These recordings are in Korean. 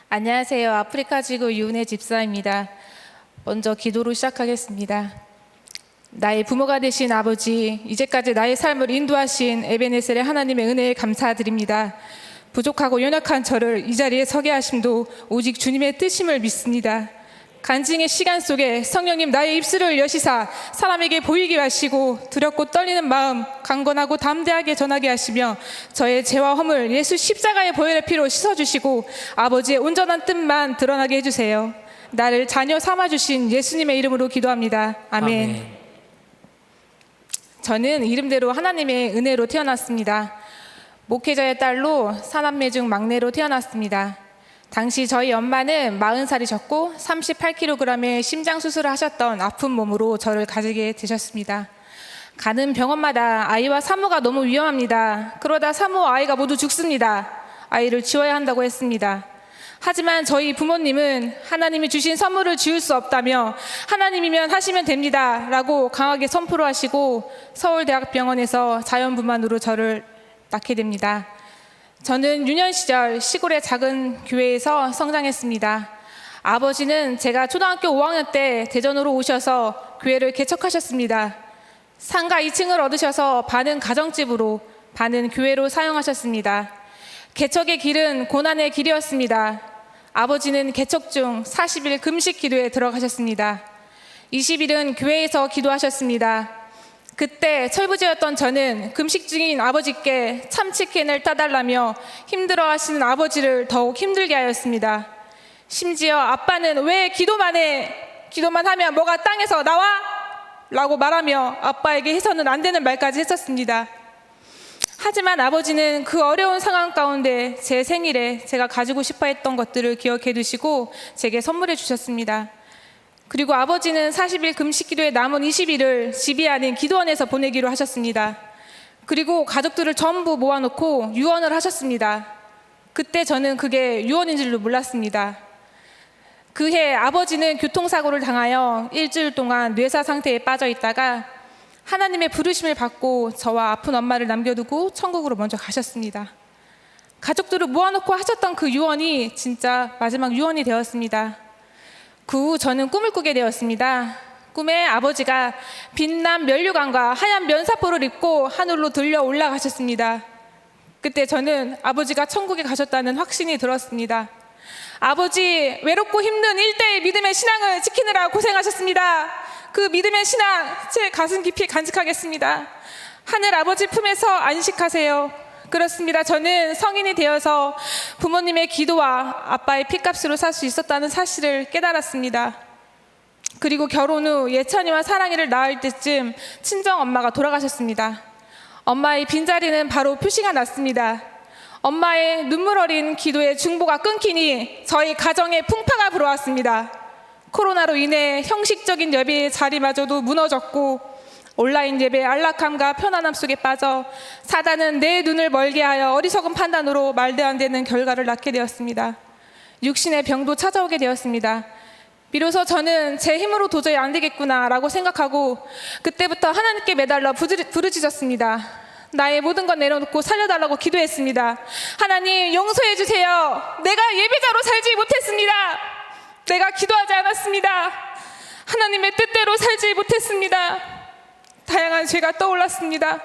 안녕하세요. 아프리카 지구 유은혜 집사입니다. 먼저 기도로 시작하겠습니다. 나의 부모가 되신 아버지, 이제까지 나의 삶을 인도하신 에베네셀의 하나님의 은혜에 감사드립니다. 부족하고 연약한 저를 이 자리에 서게 하심도 오직 주님의 뜻임을 믿습니다. 간증의 시간 속에 성령님 나의 입술을 여시사 사람에게 보이게 하시고 두렵고 떨리는 마음 강건하고 담대하게 전하게 하시며 저의 죄와 허물 예수 십자가의 보혈의 피로 씻어주시고 아버지의 온전한 뜻만 드러나게 해주세요. 나를 자녀 삼아주신 예수님의 이름으로 기도합니다. 아멘. 저는 이름대로 하나님의 은혜로 태어났습니다. 목회자의 딸로 사남매 중 막내로 태어났습니다. 당시 저희 엄마는 40살이셨고 38kg의 심장 수술을 하셨던 아픈 몸으로 저를 가지게 되셨습니다. 가는 병원마다 아이와 산모가 너무 위험합니다. 그러다 산모와 아이가 모두 죽습니다. 아이를 지워야 한다고 했습니다. 하지만 저희 부모님은 하나님이 주신 선물을 지울 수 없다며 하나님이면 하시면 됩니다 라고 강하게 선포를 하시고 서울대학병원에서 자연분만으로 저를 낳게 됩니다. 저는 유년 시절 시골의 작은 교회에서 성장했습니다. 아버지는 제가 초등학교 5학년 때 대전으로 오셔서 교회를 개척하셨습니다. 상가 2층을 얻으셔서 반은 가정집으로 반은 교회로 사용하셨습니다. 개척의 길은 고난의 길이었습니다. 아버지는 개척 중 40일 금식 기도에 들어가셨습니다. 20일은 교회에서 기도하셨습니다. 그때 철부지였던 저는 금식 중인 아버지께 참치캔을 따달라며 힘들어하시는 아버지를 더욱 힘들게 하였습니다. 심지어 아빠는 왜 기도만 해? 기도만 하면 뭐가 땅에서 나와? 라고 말하며 아빠에게 해서는 안 되는 말까지 했었습니다. 하지만 아버지는 그 어려운 상황 가운데 제 생일에 제가 가지고 싶어 했던 것들을 기억해 두시고 제게 선물해 주셨습니다. 그리고 아버지는 40일 금식 기도에 남은 20일을 집이 아닌 기도원에서 보내기로 하셨습니다. 그리고 가족들을 전부 모아놓고 유언을 하셨습니다. 그때 저는 그게 유언인 줄로 몰랐습니다. 그해 아버지는 교통사고를 당하여 일주일 동안 뇌사 상태에 빠져 있다가 하나님의 부르심을 받고 저와 아픈 엄마를 남겨두고 천국으로 먼저 가셨습니다. 가족들을 모아놓고 하셨던 그 유언이 진짜 마지막 유언이 되었습니다. 그 후 저는 꿈을 꾸게 되었습니다. 꿈에 아버지가 빛난 면류관과 하얀 면사포를 입고 하늘로 들려 올라가셨습니다. 그때 저는 아버지가 천국에 가셨다는 확신이 들었습니다. 아버지, 외롭고 힘든 일대의 믿음의 신앙을 지키느라 고생하셨습니다. 그 믿음의 신앙 제 가슴 깊이 간직하겠습니다. 하늘 아버지 품에서 안식하세요. 그렇습니다. 저는 성인이 되어서 부모님의 기도와 아빠의 핏값으로 살 수 있었다는 사실을 깨달았습니다. 그리고 결혼 후 예찬이와 사랑이를 낳을 때쯤 친정 엄마가 돌아가셨습니다. 엄마의 빈자리는 바로 표시가 났습니다. 엄마의 눈물 어린 기도의 중보가 끊기니 저희 가정에 풍파가 불어왔습니다. 코로나로 인해 형식적인 예배의 자리마저도 무너졌고 온라인 예배의 안락함과 편안함 속에 빠져 사단은 내 눈을 멀게 하여 어리석은 판단으로 말도 안 되는 결과를 낳게 되었습니다. 육신의 병도 찾아오게 되었습니다. 비로소 저는 제 힘으로 도저히 안 되겠구나 라고 생각하고 그때부터 하나님께 매달려 부르짖었습니다. 나의 모든 것 내려놓고 살려달라고 기도했습니다. 하나님 용서해 주세요. 내가 예배자로 살지 못했습니다. 내가 기도하지 않았습니다. 하나님의 뜻대로 살지 못했습니다. 다양한 죄가 떠올랐습니다.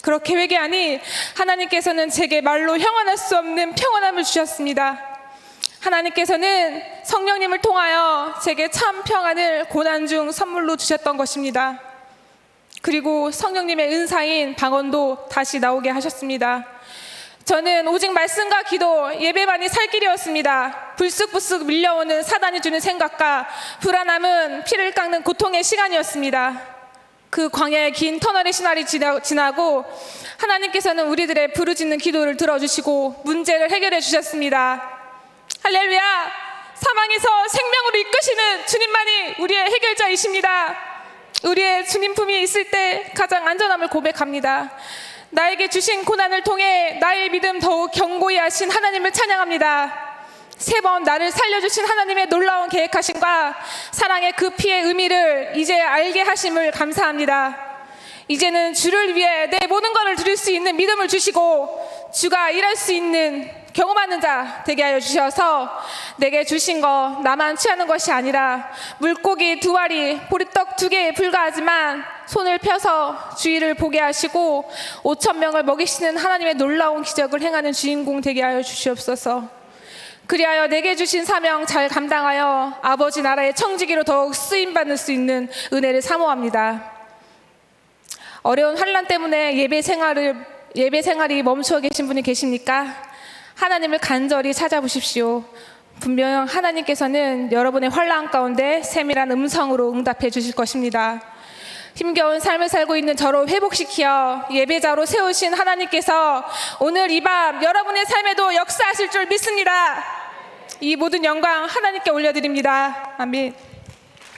그렇게 회개하니 하나님께서는 제게 말로 형언할 수 없는 평안함을 주셨습니다. 하나님께서는 성령님을 통하여 제게 참 평안을 고난 중 선물로 주셨던 것입니다. 그리고 성령님의 은사인 방언도 다시 나오게 하셨습니다. 저는 오직 말씀과 기도, 예배만이 살 길이었습니다. 불쑥불쑥 밀려오는 사단이 주는 생각과 불안함은 피를 깎는 고통의 시간이었습니다. 그 광야의 긴 터널의 시간이 지나고 하나님께서는 우리들의 부르짖는 기도를 들어주시고 문제를 해결해 주셨습니다. 할렐루야! 사망에서 생명으로 이끄시는 주님만이 우리의 해결자이십니다. 우리의 주님 품이 있을 때 가장 안전함을 고백합니다. 나에게 주신 고난을 통해 나의 믿음 더욱 견고히 하신 하나님을 찬양합니다. 3번 나를 살려주신 하나님의 놀라운 계획하심과 사랑의 그 피의 의미를 이제 알게 하심을 감사합니다. 이제는 주를 위해 내 모든 것을 드릴 수 있는 믿음을 주시고 주가 일할 수 있는 경험하는 자 되게 하여 주셔서 내게 주신 거 나만 취하는 것이 아니라 물고기 2알이 보리떡 2개에 불과하지만 손을 펴서 주위를 보게 하시고 5,000명을 먹이시는 하나님의 놀라운 기적을 행하는 주인공 되게 하여 주시옵소서. 그리하여 내게 주신 사명 잘 감당하여 아버지 나라의 청지기로 더욱 쓰임받을 수 있는 은혜를 사모합니다. 어려운 환난 때문에 예배 생활이 멈춰 계신 분이 계십니까? 하나님을 간절히 찾아보십시오. 분명 하나님께서는 여러분의 환난 가운데 세밀한 음성으로 응답해 주실 것입니다. 힘겨운 삶을 살고 있는 저를 회복시켜 예배자로 세우신 하나님께서 오늘 이 밤 여러분의 삶에도 역사하실 줄 믿습니다. 이 모든 영광 하나님께 올려드립니다. 아멘.